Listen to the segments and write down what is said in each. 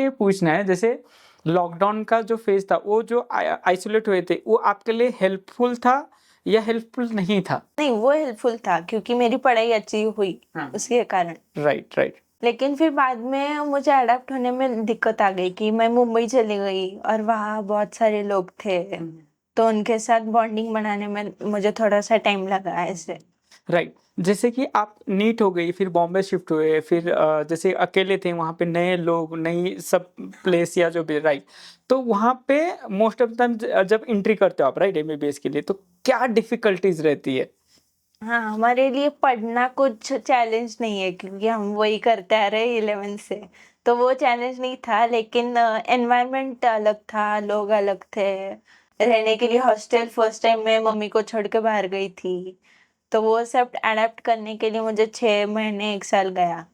ये पूछना है, जैसे लॉकडाउन का जो फेज़ था, वो जो आइसोलेट हुए थे, वो आपके लिए हेल्पफुल था या हेल्पफुल नहीं था? नहीं, वो हेल्पफुल था क्योंकि मेरी पढ़ाई अच्छी हुई हाँ। उसके कारण। Right, right. लेकिन फिर बाद में मुझे अडॉप्ट होने में दिक्कत आ गई कि मैं मुंबई चली गई और वहाँ बहुत सारे लोग थे, तो उनके साथ बॉन्डिंग बनाने में मुझे थोड़ा-सा टाइम लगा ऐसे। राइट। जैसे कि आप नीट हो गई, फिर बॉम्बे शिफ्ट हुए, फिर जैसे अकेले थे, वहाँ पे नए लोग, नई सब प्लेस या जो भी, राइट। तो वहाँ पे मोस्ट ऑफ द टाइम जब एंट्री करते हो आप, राइट, एमबीबीएस के लिए, तो क्या डिफ़िकल्टीज़ रहती है? हाँ, हमारे लिए पढ़ना कुछ चैलेंज नहीं है क्योंकि हम वही करते आ रहे हैं 11 से, तो वो चैलेंज नहीं था, लेकिन एनवायरनमेंट अलग था, लोग अलग थे। रहने के लिए हॉस्टल फर्स्ट टाइम मैं मम्मी को छोड़ के बाहर गई थी, तो वो सब अडॉप्ट करने के लिए मुझे 6 महीने 1 साल गया।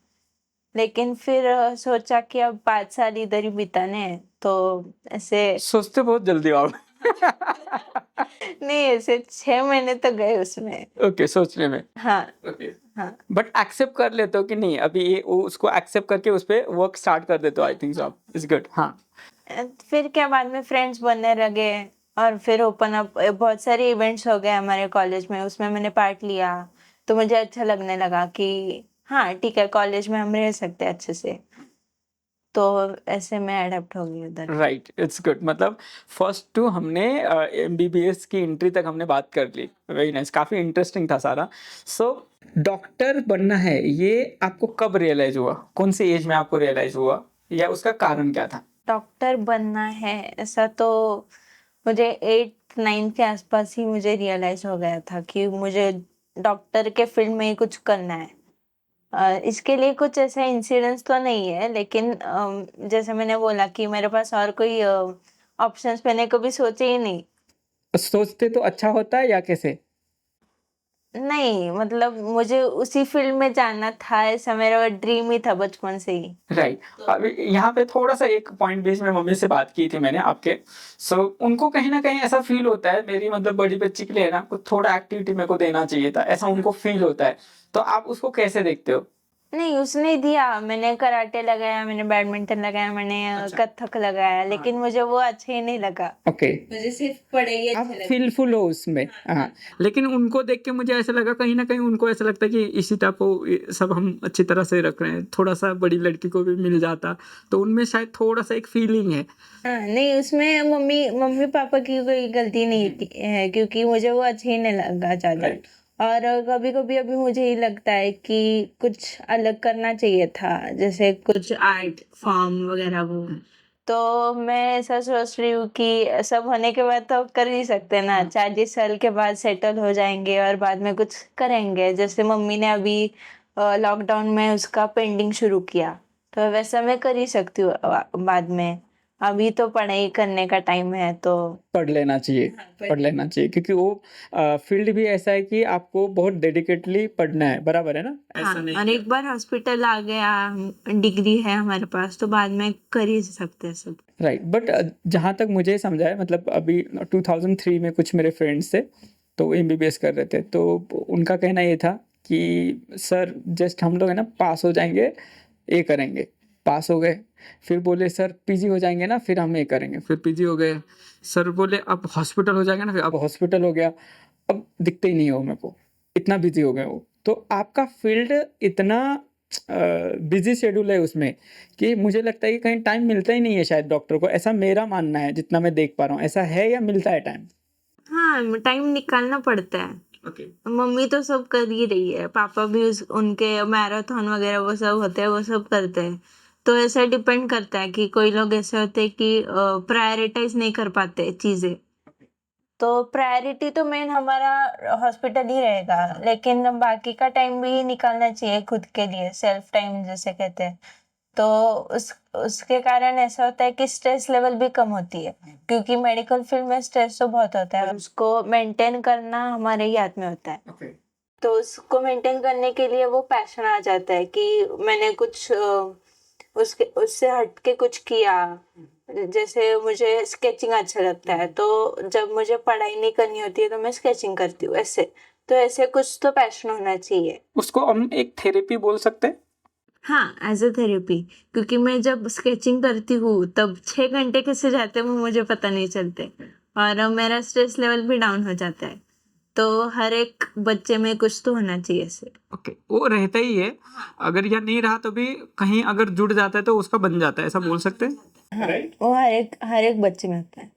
लेकिन फिर सोचा कि अब 5 साल इधर ही बिताने हैं, तो ऐसे सोचते बहुत जल्दी हो आप। नहीं, ऐसे 6 महीने तो गए उसमें। ओके, सोचने में। हाँ, ओके। हाँ। बट एक्सेप्ट कर लेते हो कि नहीं, अभी ये वो उसको एक्सेप्ट करके उस पे वर्क स्टार्ट कर देते हो, आई थिंक सो आप। इट्स गुड, हाँ। फिर क्या बाद में फ्रेंड्स बनने लगे और फिर ओपन अप बहुत सारे इवेंट्स हो गए हमारे कॉलेज में, उसमें मैंने पार्ट लिया, तो मुझे अच्छा लगने लगा कि हाँ, ठीक है, कॉलेज में हम रह सकते हैं अच्छे से। तो ऐसे मैं अडॉप्ट हो गई उधर। Right, it's good. मतलब फर्स्ट टू हमने एमबीबीएस की एंट्री तक हमने बात कर ली। वेरी नाइस, काफ़ी इंटरेस्टिंग था सारा। सो डॉक्टर बनना है, ये आपको कब रियलाइज़ हुआ? कौन सी एज में आपको रियलाइज़ हुआ या उसका कारण क्या था? डॉक्टर बनना है ऐसा तो मुझे 8-9 के आसपास ही मुझे रियलाइज हो गया था कि मुझे डॉक्टर के फील्ड में ही कुछ करना है। इसके लिए कुछ ऐसा इंसिडेंस तो नहीं है, लेकिन जैसे मैंने बोला कि मेरे पास और कोई ऑप्शंस मैंने कभी सोचे ही नहीं। सोचते तो अच्छा होता है या कैसे? नहीं, मतलब मुझे उसी फील्ड में जाना था, ऐसा मेरा ड्रीम ही था बचपन से ही। राइट। अभी यहाँ पे थोड़ा-सा एक पॉइंट बेस में मम्मी से बात की थी मैंने आपके। सो उनको कहीं न कहीं ऐसा फ़ील होता है, मेरी मतलब बड़ी बच्ची के लिए ना कुछ थोड़ा एक्टिविटी मेरे को देना चाहिए था, ऐसा उनको फ़ील होता है। तो आप उसको कैसे देखते हो? नहीं, उसने दिया, मैंने कराटे लगाया, मैंने बैडमिंटन लगाया, मैंने अच्छा। कथक लगाया, हाँ। लेकिन मुझे वो अच्छा ही नहीं लगा। ओके। मुझे सिर्फ पढ़ाई आप अच्छा लगा। फ़ीलफुल हो उसमें। हाँ, लेकिन उनको देख के मुझे ऐसा लगा, कहीं न कहीं उनको ऐसा लगता है कि इशिता को ये सब हम अच्छी तरह से रख रहे हैं, थोड़ा-सा बड़ी लड़की को भी मिल जाता, तो उनमें शायद थोड़ा-सा एक फ़ीलिंग है। हाँ, नहीं, उसमें मम्मी-पापा की कोई गलती नहीं थी क्योंकि मुझे वो अच्छा ही नहीं लगा ज़्यादा। राइट। और कभी-कभी अभी मुझे ये लगता है कि कुछ अलग करना चाहिए था, जैसे कुछ आर्ट फॉर्म वगैरह वो। तो मैं ऐसा सोच रही हूँ कि सब होने के बाद तो कर ही सकते हैं ना, 40 साल के बाद सेटल हो जाएँगे और बाद में कुछ करेंगे। जैसे मम्मी ने अभी लॉकडाउन में उसका पेंटिंग शुरू किया, तो वैसा मैं कर ही सकती हूँ बाद में। अभी तो पढ़ाई करने का टाइम है तो पढ़ लेना चाहिए, हाँ, पढ़ लेना चाहिए, क्योंकि वो फ़ील्ड भी ऐसा है कि आपको बहुत डेडिकेटली पढ़ना है, बराबर है ना? हाँ, ऐसा नहीं और कि एक बार हॉस्पिटल आ गया, डिग्री है हमारे पास, तो बाद में कर ही सकते हैं सब। राइट। बट जहाँ तक मुझे समझा है, मतलब अभी 2003 में कुछ मेरे फ्रेंड्स थे, तो वो एमबीबीएस कर रहे थे, तो उनका कहना ये था कि सर जस्ट हम लोग है ना पास हो जाएँगे, ये करेंगे। पास हो गए, फिर बोले सर पीजी हो जाएँगे ना, फिर हम ये करेंगे, फिर पीजी हो गए। सर बोले अब हॉस्पिटल हो जाएगा ना, फिर अब हॉस्पिटल हो गया, अब दिखते ही नहीं हो मेरे को, इतना बिज़ी हो गए वो। तो आपका फ़ील्ड इतना बिज़ी शेड्यूल है उसमें कि मुझे लगता है कि कहीं टाइम मिलता ही नहीं है शायद डॉक्टर को, ऐसा मेरा मानना है जितना मैं देख पा रहा हूँ। ऐसा है या मिलता है टाइम? हाँ, टाइम निकालना पड़ता है। ओके। मम्मी तो सब कर ही रही है, पापा भी उस उनके मैराथन वगैरह वो सब होते हैं, वो सब करते हैं। तो ऐसा डिपेंड करता है कि कोई लोग ऐसे होते हैं कि प्रायोरिटाइज़ नहीं कर पाते चीज़ें। तो प्रायोरिटी तो मेन हमारा हॉस्पिटल ही रहेगा, लेकिन बाकी का टाइम भी निकालना चाहिए खुद के लिए, सेल्फ टाइम जिसे कहते हैं। तो उसके कारण ऐसा होता है कि स्ट्रेस लेवल भी कम होती है, क्योंकि मेडिकल फील्ड में स्ट्रेस तो बहुत होता है, उसको मेंटेन करना हमारे ही हाथ में होता है। ओके। तो उसको मेंटेन करने के लिए वो पैशन आ जाता है कि मैंने कुछ उसके उससे हट के कुछ किया। जैसे मुझे स्केचिंग अच्छा लगता है, तो जब मुझे पढ़ाई नहीं करनी होती है तो मैं स्केचिंग करती हूँ ऐसे। तो ऐसे कुछ तो पैशन होना चाहिए। उसको हम एक थेरेपी बोल सकते हैं? हाँ, एज़ अ थेरेपी, क्योंकि मैं जब स्केचिंग करती हूँ तब 6 घंटे कैसे जाते हैं वो मुझे पता नहीं चलते और मेरा स्ट्रेस लेवल भी डाउन हो जाता है। तो हर एक बच्चे में कुछ तो होना चाहिए ऐसे। ओके, वो रहता ही है। अगर यह नहीं रहा तो भी कहीं अगर जुड़ जाता है तो उसका बन जाता है, ऐसा बोल सकते हैं? हाँ, राइट? वो हर एक बच्चे में होता है।